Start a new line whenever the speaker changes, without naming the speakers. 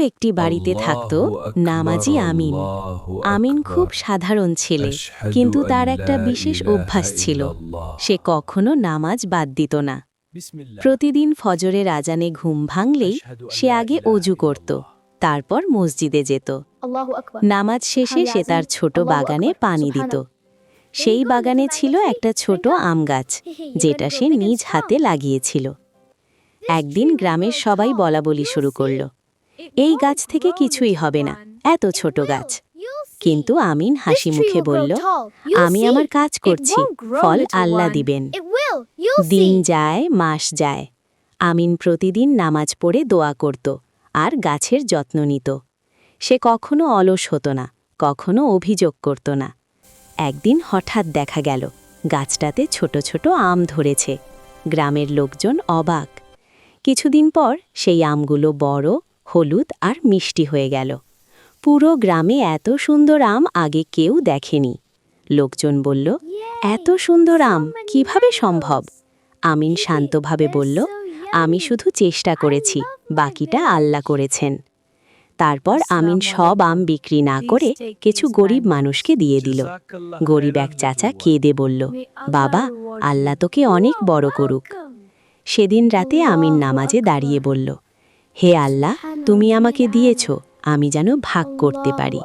একটি বাড়িতে থাকত নামাজি আমিন। আমিন খুব সাধারণ ছেলে, কিন্তু তার একটা বিশেষ অভ্যাস ছিল, সে কখনো নামাজ বাদ দিত না। প্রতিদিন ফজরের আজানে ঘুম ভাঙলেই সে আগে অজু করত, তারপর মসজিদে যেত। নামাজ শেষে সে তার ছোট বাগানে পানি দিত। সেই বাগানে ছিল একটা ছোট আম গাছ, যেটা সে নিজ হাতে লাগিয়েছিল। একদিন গ্রামের সবাই বলাবলি শুরু করল, এই গাছ থেকে কিছুই হবে না, এত ছোট গাছ। কিন্তু আমিন হাসি মুখে বলল, আমি আমার কাজ করছি, ফল আল্লাহ দিবেন। দিন যায়, মাস যায়। আমিন প্রতিদিন নামাজ পড়ে দোয়া করত আর গাছের যত্ন নিত। সে কখনো অলস হতো না, কখনো অভিযোগ করত না। একদিন হঠাৎ দেখা গেল গাছটাতে ছোট ছোট আম ধরেছে। গ্রামের লোকজন অবাক। কিছুদিন পর সেই আমগুলো বড়, হলুদ আর মিষ্টি হয়ে গেল। পুরো গ্রামে এত সুন্দর আম আগে কেউ দেখেনি। লোকজন বলল, এত সুন্দর আম কিভাবে সম্ভব? আমিন শান্তভাবে বলল, আমি শুধু চেষ্টা করেছি, বাকিটা আল্লাহ করেছেন। তারপর আমিন সব আম বিক্রি না করে কিছু গরিব মানুষকে দিয়ে দিল। গরিব এক চাচা কেঁদে বলল, বাবা, আল্লাহ তোকে অনেক বড় করুক। সেদিন রাতে আমিন নামাজে দাঁড়িয়ে বলল, হে আল্লাহ, তুমি আমাকে দিয়েছ, আমি যেন ভাগ করতে পারি।